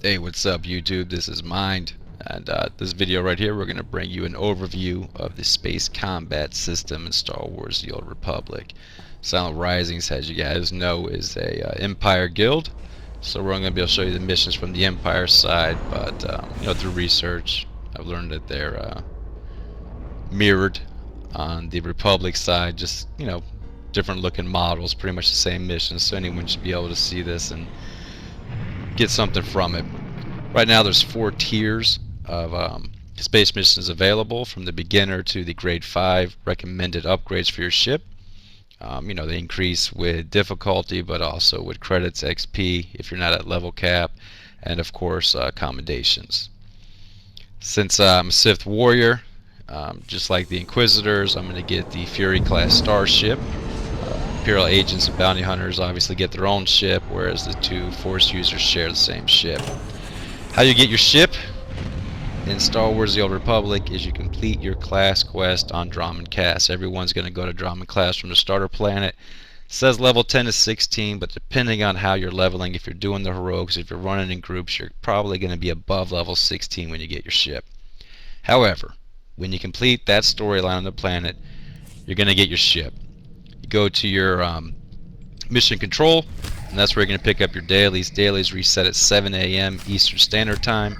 Hey, what's up YouTube? This is Mind, and this video right here we're going to bring you an overview of the Space Combat System in Star Wars: The Old Republic. Silent Risings, as you guys know, is a Empire guild, so we're going to be able to show you the missions from the Empire side, but through research I've learned that they're mirrored on the Republic side, just different looking models, pretty much the same missions, so anyone should be able to see this and get something from it. Right now there's 4 tiers of space missions available, from the beginner to the grade 5 recommended upgrades for your ship. They increase with difficulty, but also with credits, XP if you're not at level cap, and of course commendations. Since I'm a Sith warrior, just like the Inquisitors, I'm going to get the Fury class starship. Imperial agents and bounty hunters obviously get their own ship, whereas the 2 Force users share the same ship. How you get your ship in Star Wars: The Old Republic is you complete your class quest on Dromund Kaas. Everyone's going to go to Dromund Kaas from the starter planet. It says level 10 to 16, but depending on how you're leveling, if you're doing the heroics, if you're running in groups, you're probably going to be above level 16 when you get your ship. However, when you complete that storyline on the planet, you're going to get your ship. You go to your mission control, and that's where you're going to pick up your dailies. Dailies reset at 7 a.m. Eastern Standard Time,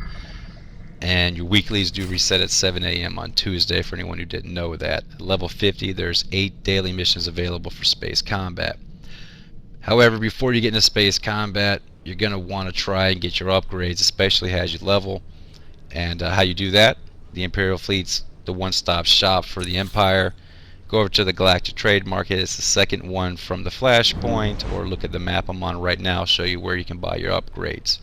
and your weeklies do reset at 7 a.m. on Tuesday, for anyone who didn't know that. At level 50, there's 8 daily missions available for space combat. However, before you get into space combat, you're going to want to try and get your upgrades, especially as you level. And how you do that: the Imperial Fleet's the one-stop shop for the Empire. Go over to the Galactic Trade Market. It's the second one from the Flashpoint, or look at the map I'm on right now, show you where you can buy your upgrades.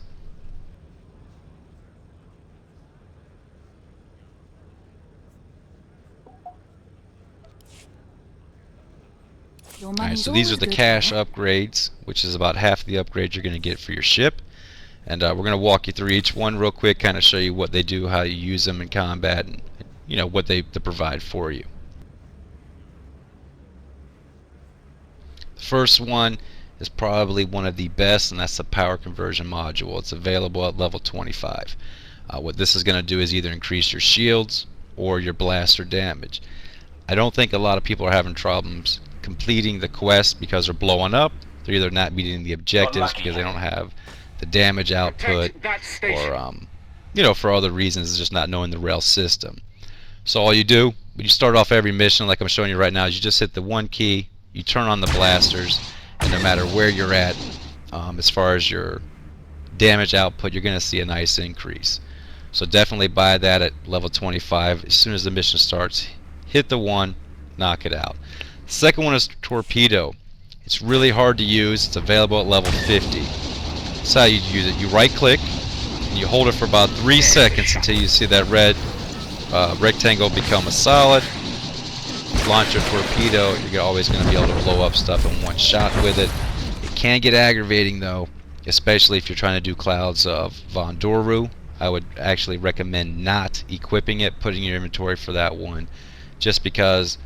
Alright, so these are the cash upgrades, which is about half the upgrades you're going to get for your ship. And we're going to walk you through each one real quick, kind of show you what they do, how you use them in combat, and what they provide for you. First one is probably one of the best, and that's the power conversion module. It's available at level 25. What this is going to do is either increase your shields or your blaster damage. I don't think a lot of people are having problems completing the quest because they're blowing up. They're either not meeting the objectives because they don't have the damage output, or for other reasons, just not knowing the rail system. So all you do when you start off every mission, like I'm showing you right now, is you just hit the 1 key, you turn on the blasters, and no matter where you're at, as far as your damage output, you're going to see a nice increase. So definitely buy that at level 25. As soon as the mission starts, hit the 1, knock it out. The second one is torpedo. It's really hard to use. It's available at level 50. That's how you use it. You right click and you hold it for about 3 seconds until you see that red rectangle become a solid. Launch a torpedo. You're always going to be able to blow up stuff in one shot with it. It can get aggravating though, especially if you're trying to do clouds of Von Doru. I would actually recommend not equipping it, putting your inventory for that one, just because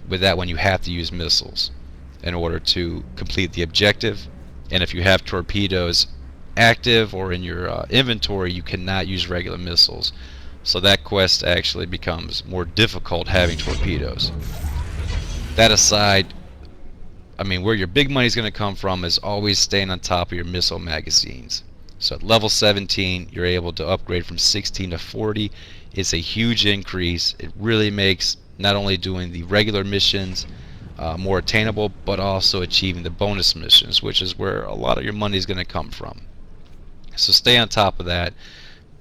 with that one you have to use missiles in order to complete the objective. And if you have torpedoes active or in your inventory, you cannot use regular missiles. So that quest actually becomes more difficult having torpedoes. That aside, where your big money is going to come from is always staying on top of your missile magazines. So at level 17, you're able to upgrade from 16 to 40. It's a huge increase. It really makes not only doing the regular missions more attainable, but also achieving the bonus missions, which is where a lot of your money is going to come from. So stay on top of that.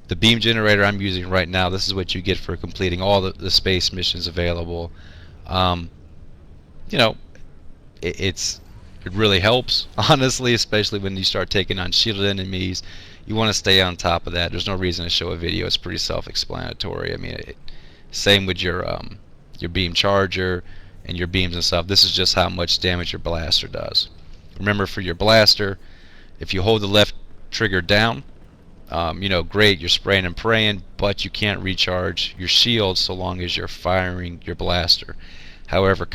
The beam generator I'm using right now, this is what you get for completing all the space missions available. It really helps, honestly, especially when you start taking on shielded enemies. You want to stay on top of that. There's no reason to show a video. It's pretty self-explanatory. Same with your beam charger and your beams and stuff. This is just how much damage your blaster does. Remember, for your blaster, if you hold the left trigger down, great, you're spraying and praying, but you can't recharge your shield so long as you're firing your blaster. However,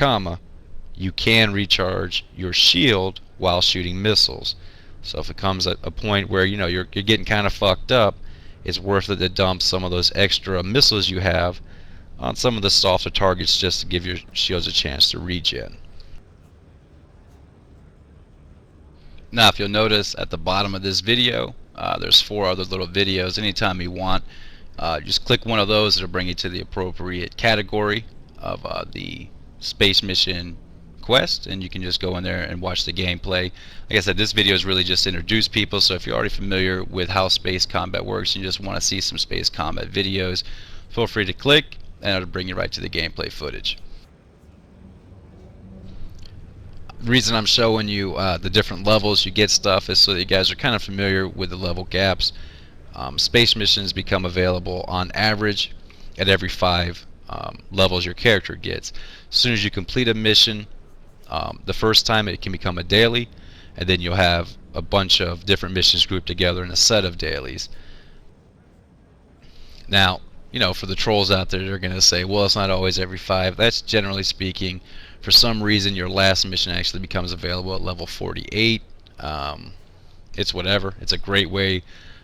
you can recharge your shield while shooting missiles. So if it comes at a point where you're getting kind of fucked up, it's worth it to dump some of those extra missiles you have on some of the softer targets just to give your shields a chance to regen. Now if you'll notice at the bottom of this video, there's 4 other little videos. Anytime you want, just click one of those. It'll bring you to the appropriate category of the space mission quest, and you can just go in there and watch the gameplay. Like I said, this video is really just to introduce people, so if you're already familiar with how space combat works and you just want to see some space combat videos, feel free to click and it'll bring you right to the gameplay footage. The reason I'm showing you the different levels you get stuff is so that you guys are kind of familiar with the level gaps. Space missions become available on average at every 5 levels your character gets. As soon as you complete a mission, the first time it can become a daily, and then you'll have a bunch of different missions grouped together in a set of dailies. Now, for the trolls out there, they're going to say, well, it's not always every 5. That's generally speaking. For some reason, your last mission actually becomes available at level 48. It's whatever. It's a great way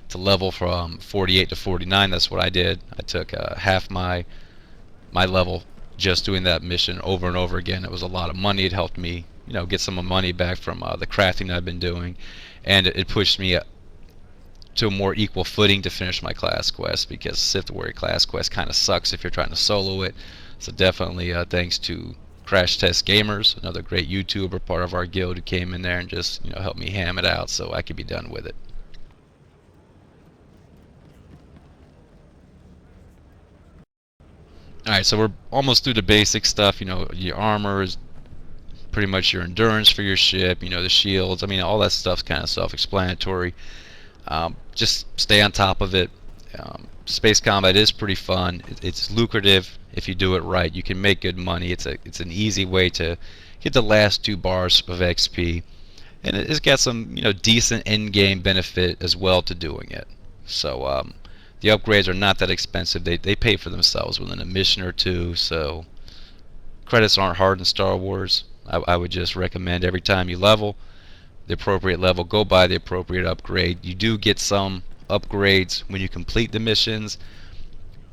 to level from 48 to 49. That's what I did. I took half my level just doing that mission over and over again. It was a lot of money. It helped me, get some money back from the crafting I've been doing, and it pushed me to a more equal footing to finish my class quest, because SWTOR class quest kind of sucks if you're trying to solo it. So definitely thanks to Crash Test Gamers, another great YouTuber, part of our guild, who came in there and just helped me ham it out so I could be done with it. Alright, so we're almost through the basic stuff. Your armor is pretty much your endurance for your ship, the shields. I mean, all that stuff's kind of self-explanatory. Just stay on top of it. Space combat is pretty fun. It's lucrative if you do it right. You can make good money. It's an easy way to get the last 2 bars of XP, and it's got some decent end-game benefit as well to doing it. So the upgrades are not that expensive. They pay for themselves within a mission or 2. So credits aren't hard in Star Wars. I would just recommend every time you level, the appropriate level, go buy the appropriate upgrade. You do get some upgrades when you complete the missions,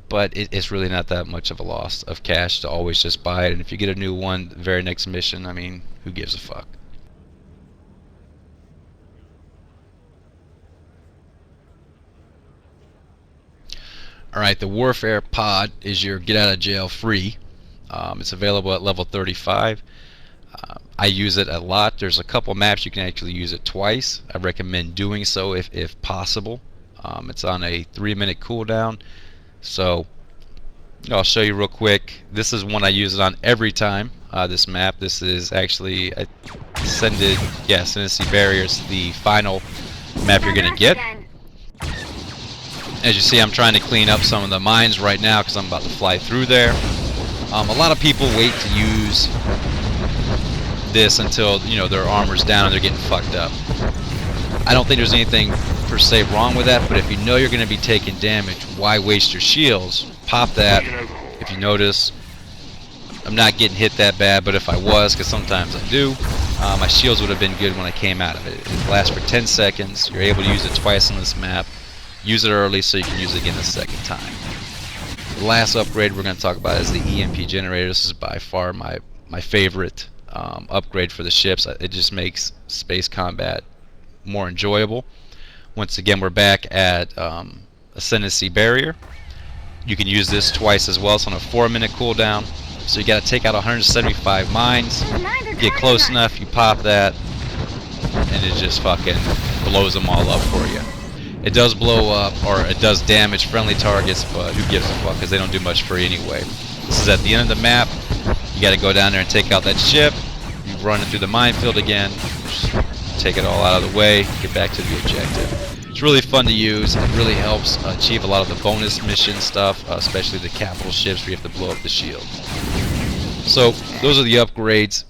but it's really not that much of a loss of cash to always just buy it. And if you get a new one the very next mission, I mean, who gives a fuck? Alright, the Warfare Pod is your get out of jail free. It's available at level 35. I use it a lot. There's a couple maps you can actually use it twice. I recommend doing so if possible. It's on a 3-minute cooldown. So I'll show you real quick. This is one I use it on every time. This map. This is actually Ascendancy Barrier is the final map you're gonna get. As you see, I'm trying to clean up some of the mines right now because I'm about to fly through there. A lot of people wait to use this until their armor's down and they're getting fucked up. I don't think there's anything per se wrong with that, but if you know you're going to be taking damage, why waste your shields? Pop that. If you notice, I'm not getting hit that bad, but if I was, because sometimes I do, my shields would have been good when I came out of it. It lasts for 10 seconds. You're able to use it twice on this map. Use it early so you can use it again the second time. The last upgrade we're going to talk about is the EMP generator. This is by far my favorite upgrade for the ships. It just makes space combat more enjoyable. Once again, we're back at Ascendancy Barrier. You can use this twice as well. It's on a 4-minute cooldown. So you got to take out 175 mines. Get close enough, you pop that, and it just fucking blows them all up for you. It does blow up, or it does damage friendly targets, but who gives a fuck, because they don't do much free anyway. This is at the end of the map. You got to go down there and take out that ship. You run it through the minefield again. Just take it all out of the way. Get back to the objective. It's really fun to use. It really helps achieve a lot of the bonus mission stuff, especially the capital ships where you have to blow up the shield. So those are the upgrades.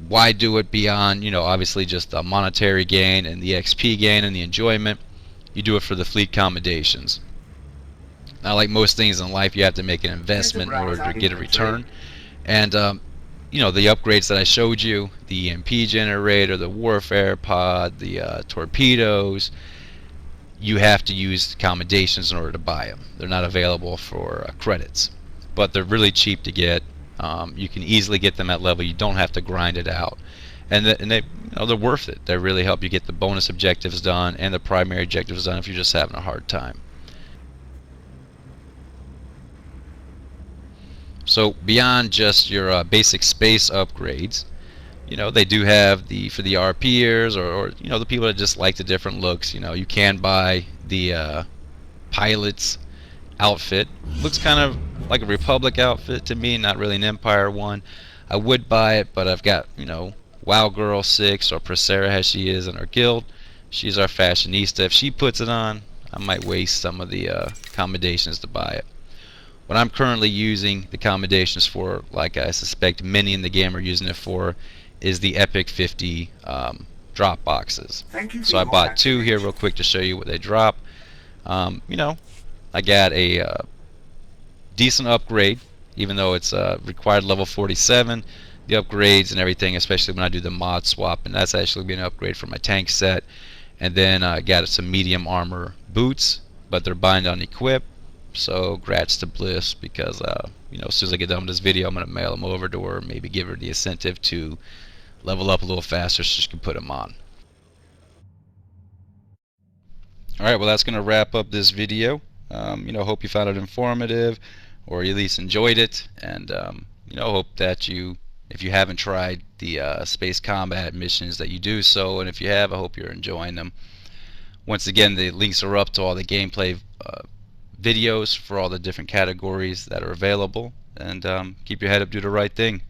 Why do it beyond, obviously just the monetary gain and the XP gain and the enjoyment? You do it for the fleet commendations. Now, like most things in life, you have to make an investment in order to get a return. And the upgrades that I showed you, the EMP generator, the warfare pod, the torpedoes, you have to use commendations in order to buy them. They're not available for credits, but they're really cheap to get. You can easily get them at level. You don't have to grind it out, and they're worth it. They really help you get the bonus objectives done and the primary objectives done if you're just having a hard time. So beyond just your basic space upgrades, they do have for the RPers or the people that just like the different looks. You can buy the pilot's outfit. Looks kind of like a Republic outfit to me, not really an Empire one. I would buy it, but I've got WoW Girl 6 or Prosera as she is in our guild. She's our fashionista. If she puts it on, I might waste some of the accommodations to buy it. What I'm currently using the accommodations for, like I suspect many in the game are using it for, is the Epic 50 drop boxes. So I bought 2 here real quick to show you what they drop. I got a decent upgrade, even though it's required level 47. The upgrades and everything, especially when I do the mod swap, and that's actually been an upgrade for my tank set. And then I got some medium armor boots, but they're bind on equip. So grats to Bliss, because as soon as I get done with this video, I'm going to mail them over to her, maybe give her the incentive to level up a little faster so she can put them on. Alright, well, that's going to wrap up this video. Hope you found it informative, or at least enjoyed it, and hope that if you haven't tried the space combat missions, that you do so, and if you have, I hope you're enjoying them. Once again, the links are up to all the gameplay videos for all the different categories that are available, and keep your head up, do the right thing.